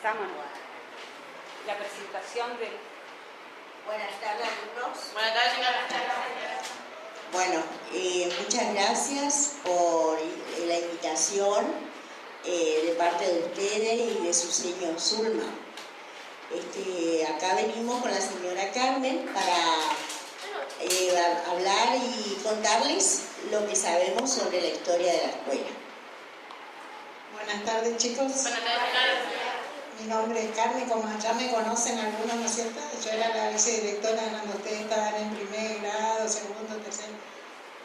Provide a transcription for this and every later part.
empezamos la presentación del... Buenas tardes, alumnos. Buenas tardes, señora. Bueno, muchas gracias por la invitación de parte de ustedes y de su señor Zulma. Acá venimos con la señora Carmen para hablar y contarles lo que sabemos sobre la historia de la escuela. Buenas tardes, chicos. Buenas tardes, señora. Mi nombre es Carmen, como ya me conocen algunos, ¿no es cierto? Yo era la vicedirectora cuando ustedes estaban en primer grado, segundo, tercero.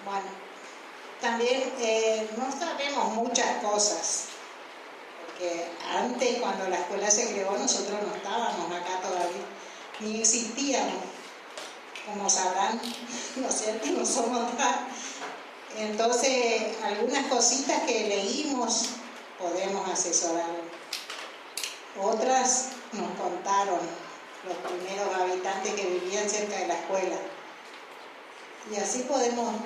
Bueno, también no sabemos muchas cosas, porque antes, cuando la escuela se creó, nosotros no estábamos acá todavía, ni existíamos, como sabrán, ¿no es cierto? No somos acá. Entonces, algunas cositas que leímos podemos asesorar. Otras nos contaron los primeros habitantes que vivían cerca de la escuela. Y así podemos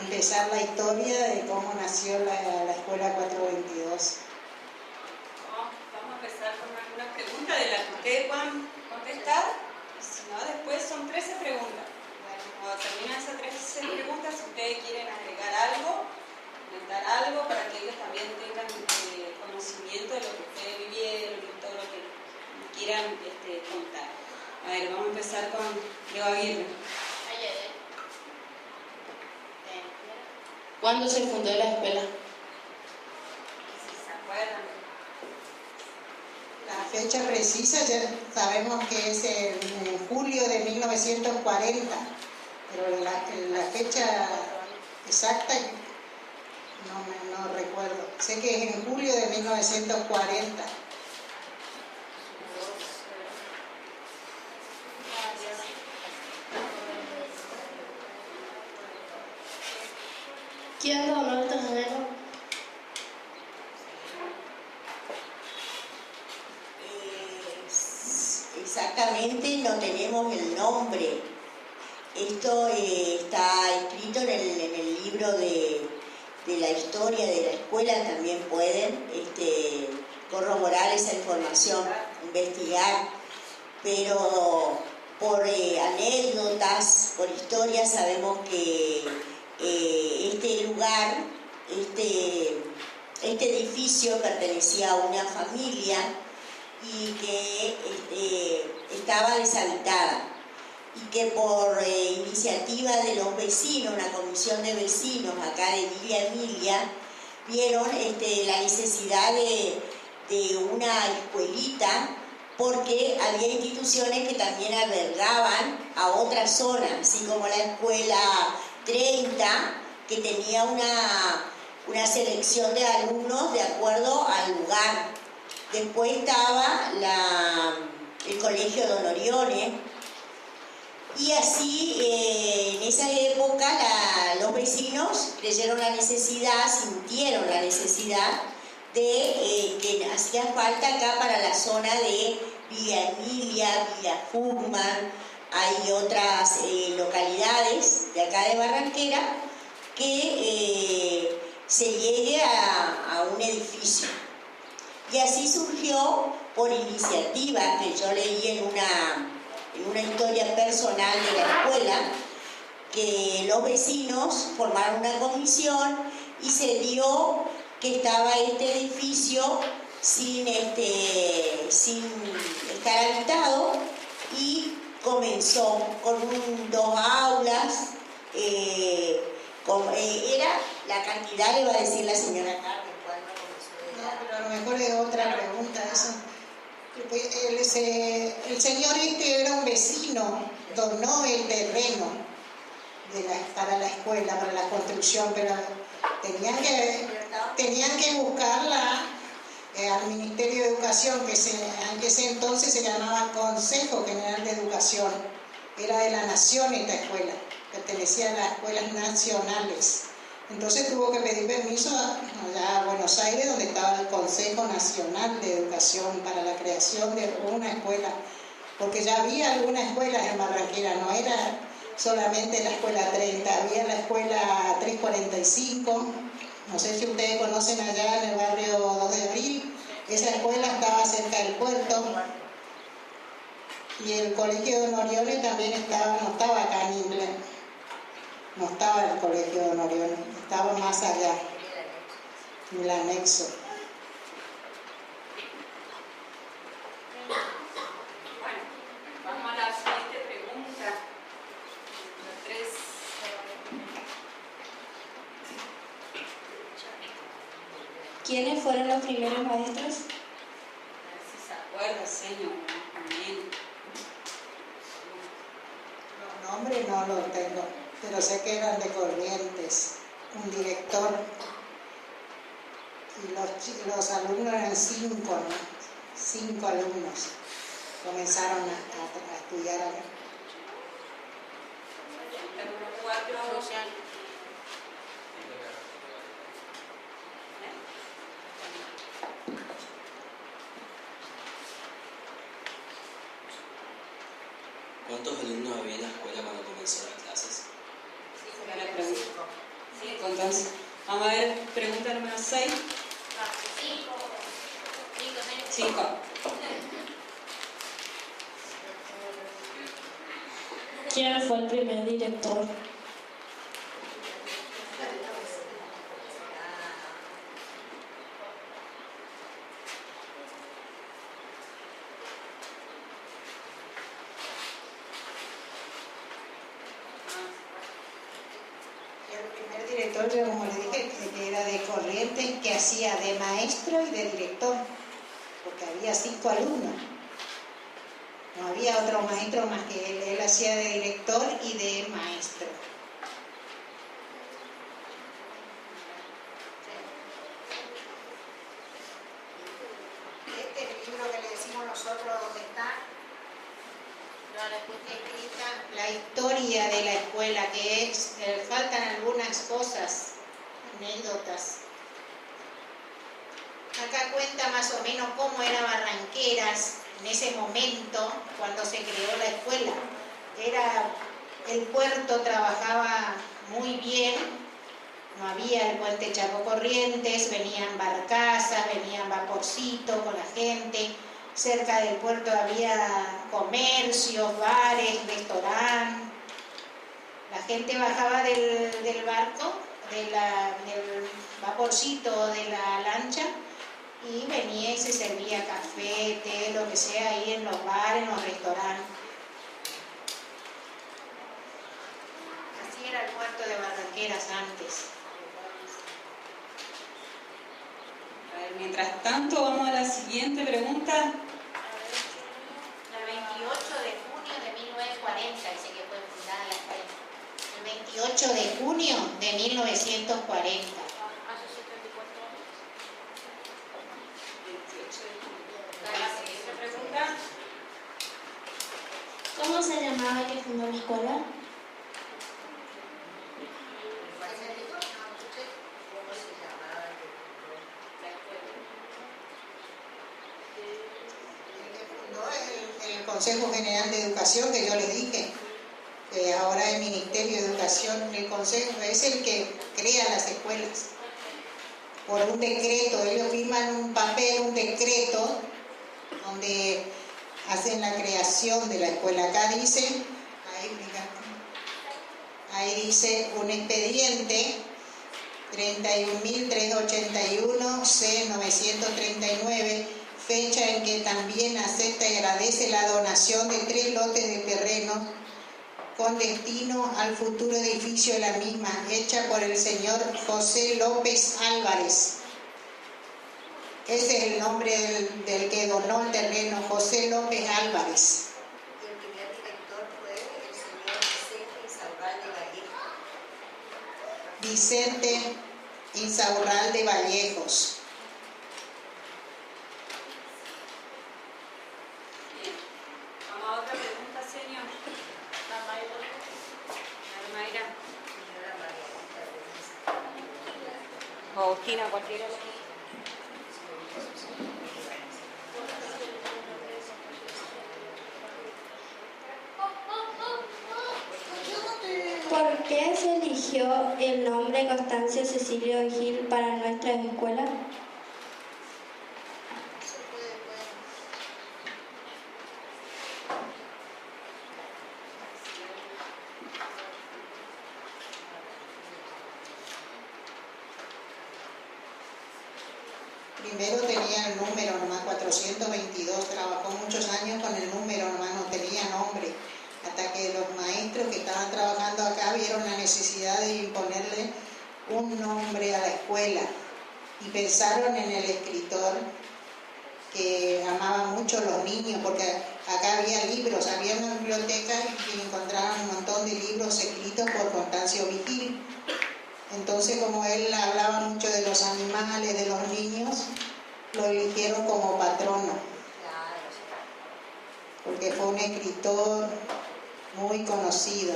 empezar la historia de cómo nació la escuela 422. Vamos a empezar con alguna pregunta de las que ustedes puedan contestar. Si no, después son 13 preguntas. Bueno, cuando terminan esas 13 preguntas, si ustedes quieren agregar algo, comentar algo, para que ellos también tengan conocimiento de lo que ustedes vivieron y todo lo que quieran contar. A ver, vamos a empezar con Leo Aguirre. ¿Cuándo se fundó la escuela? Si se acuerdan. La fecha precisa ya sabemos que es en julio de 1940, pero la fecha exacta no recuerdo. Sé que es en julio de 1940. ¿Quién donó el terreno? Exactamente, no tenemos el nombre. Esto está escrito en el libro de la historia de la escuela. También pueden corroborar esa información, investigar, pero por anécdotas, por historias, sabemos que este lugar, este edificio pertenecía a una familia y que estaba deshabitada, y que por iniciativa de los vecinos, una comisión de vecinos acá de Villa Emilia, vieron la necesidad de una escuelita, porque había instituciones que también albergaban a otras zonas, así como la escuela 30, que tenía una selección de alumnos de acuerdo al lugar. Después estaba el colegio Don Orione, y así en esa época los vecinos creyeron la necesidad, sintieron la necesidad de que hacía falta acá para la zona de Villa Emilia, Villa Fugman. Hay otras localidades de acá de Barranquera que se llegue a un edificio. Y así surgió por iniciativa que yo leí en una historia personal de la escuela, que los vecinos formaron una comisión y se dio que estaba este edificio sin estar habitado, y comenzó con 2 aulas, era la cantidad, le va a decir la señora Carmen cuándo comenzó. No, pero a lo mejor es otra pregunta eso. El señor era un vecino, donó el terreno para la escuela, para la construcción, pero tenían que buscarla al Ministerio de Educación, que en ese entonces se llamaba Consejo General de Educación. Era de la nación esta escuela, pertenecía a las escuelas nacionales. Entonces tuvo que pedir permiso allá a Buenos Aires, donde estaba el Consejo Nacional de Educación, para la creación de una escuela, porque ya había algunas escuelas en Barranquera, no era solamente la escuela 30, había la escuela 345, no sé si ustedes conocen allá en el barrio 2 de Abril, Esa escuela estaba cerca del puerto y el colegio de Honorione también estaba, no estaba acá en Ingle, no estaba el colegio de Honorione, estaba más allá, en el anexo. Bueno, vamos a la siguiente pregunta. La 3. ¿Quiénes fueron los primeros maestros? A ver si se acuerda, señor. Amén. Los nombres no los tengo, pero sé que eran de Corrientes, un director, y los alumnos eran 5, ¿no? 5 alumnos comenzaron a estudiar acá. Número 4. ¿Cuántos alumnos había en la escuela cuando comenzó las clases? Será la pregunta. 5, entonces. Vamos a ver, pregunta número 6. 5. ¿Quién fue el primer director? El primer director, yo como le dije, que era de Corrientes, que hacía de maestro y de director, porque había 5 alumnos. No había otro maestro más que él. Él hacía de director y de maestro. Este es el libro que le decimos nosotros dónde está. Escrita la historia de la escuela, que es, faltan algunas cosas, anécdotas. Acá cuenta más o menos cómo era Barranqueras en ese momento cuando se creó la escuela. El puerto trabajaba muy bien, no había el puente Chaco Corrientes, venían barcazas, venían vaporcitos con la gente. Cerca del puerto había comercios, bares, restaurantes. La gente bajaba del barco, del vaporcito de la lancha, y venía y se servía café, té, lo que sea, ahí en los bares, en los restaurantes. Así era el puerto de Barranqueras antes. A ver, mientras tanto, vamos a la siguiente pregunta. El 28 de junio de 1940, dice que fue fundada la escuela. El 28 de junio de 1940. La siguiente pregunta. ¿Cómo se llamaba el que fundó la escuela? El Consejo General de Educación, que yo les dije, que ahora es Ministerio de Educación. El Consejo es el que crea las escuelas por un decreto. Ellos firman un papel, un decreto, donde hacen la creación de la escuela. Acá dice, ahí dice un expediente 31.381 C939, fecha en que también acepta y agradece la donación de 3 lotes de terreno con destino al futuro edificio de la misma, hecha por el señor José López Álvarez. Ese es el nombre del que donó el terreno, José López Álvarez. Y el primer director fue el señor Vicente Insaurralde Vicente Insaurralde Vallejo. Vallejos. Bien. Vamos a otra pregunta, señor. Mayra. O Agustina, cualquiera. ¿Por qué se eligió el nombre Constancio Cecilio Gil para nuestra escuela? primero tenía el número nomás, 422, trabajó muchos años con el número nomás, no tenía nombre, hasta que los maestros que estaban trabajando acá vieron la necesidad de imponerle un nombre a la escuela y pensaron en el escritor que amaba mucho a los niños, porque acá había libros, había una biblioteca y encontraban un montón de libros escritos por Constancio Vigil. Entonces, como él hablaba mucho de los animales, de los niños, lo eligieron como patrono, porque fue un escritor muy conocido.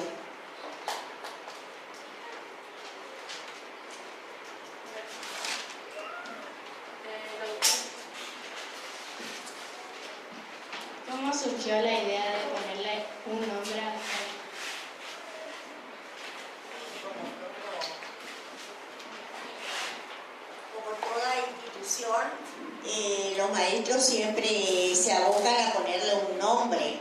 ¿Cómo surgió la idea de ponerle un nombre a la escuela? Como toda institución, los maestros siempre se abocan a ponerle un nombre,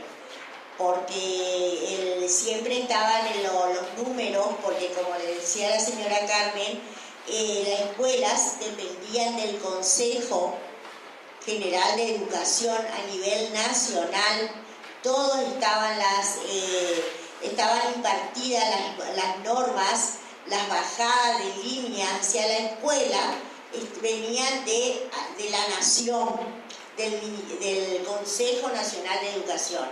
porque siempre estaban en los números, porque como le decía la señora Carmen, las escuelas dependían del Consejo General de Educación a nivel nacional. Todos estaban impartidas las normas, las bajadas de línea hacia la escuela venían de la nación, del Consejo Nacional de Educación.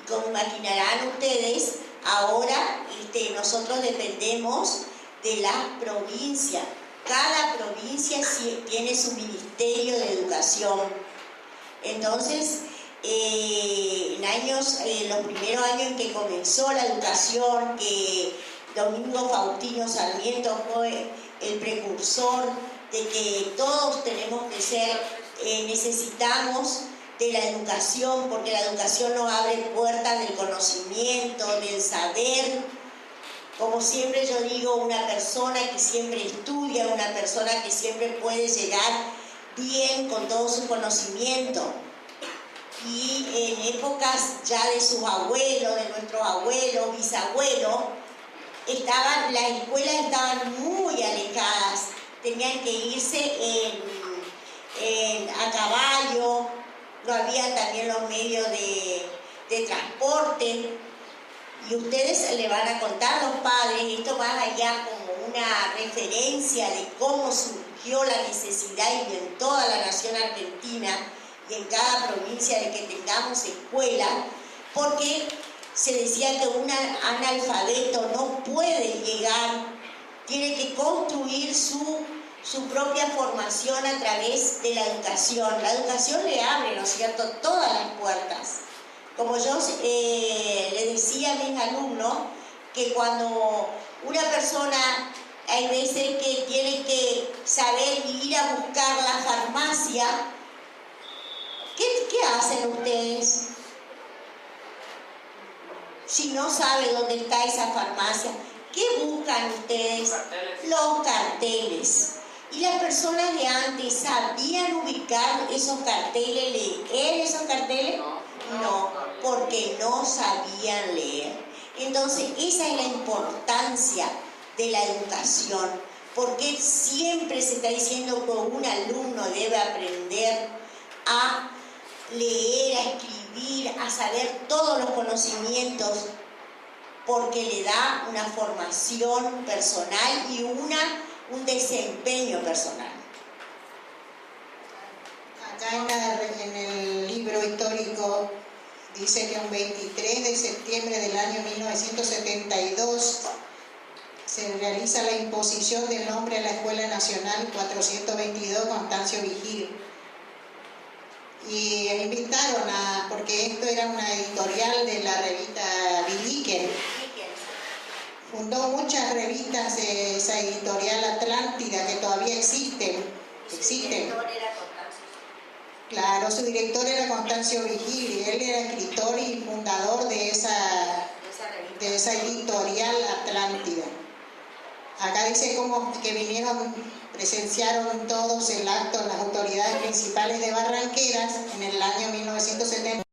Y como imaginarán ustedes, ahora nosotros dependemos de las provincias. Cada provincia tiene su Ministerio de Educación. Entonces, los primeros años en que comenzó la educación, que Domingo Faustino Sarmiento fue el precursor de que todos tenemos que ser, necesitamos de la educación, porque la educación nos abre puertas del conocimiento, del saber. Como siempre yo digo, una persona que siempre estudia, una persona que siempre puede llegar bien con todo su conocimiento. Y en épocas ya de sus abuelos, de nuestros abuelos, bisabuelos, las escuelas estaban muy alejadas, tenían que irse a caballo, no había también los medios de transporte. Y ustedes le van a contar a los padres, esto más allá como una referencia de cómo surgió la necesidad y en toda la nación argentina y en cada provincia de que tengamos escuela, porque se decía que un analfabeto no puede llegar, tiene que construir su propia formación a través de la educación. La educación le abre, ¿no es cierto?, todas las puertas. Como yo le decía a mis alumnos, que cuando una persona, hay veces que tiene que saber ir a buscar la farmacia, ¿qué hacen ustedes? Si no sabe dónde está esa farmacia, ¿qué buscan ustedes? Los carteles. Y las personas de antes sabían ubicar esos carteles, leer esos carteles. No, porque no sabían leer. Entonces, esa es la importancia de la educación, porque siempre se está diciendo que un alumno debe aprender a leer, a escribir, a saber todos los conocimientos, porque le da una formación personal y un desempeño personal. Acá en el libro histórico dice que un 23 de septiembre del año 1972 se realiza la imposición del nombre a la Escuela Nacional 422 Constancio Vigil. Y invitaron porque esto era una editorial de la revista Villiquen. Fundó muchas revistas de esa editorial Atlántida que todavía existen. Claro, su director era Constancio Vigil y él era escritor y fundador de esa editorial Atlántida. Acá dice como que presenciaron todos el acto las autoridades principales de Barranqueras en el año 1970.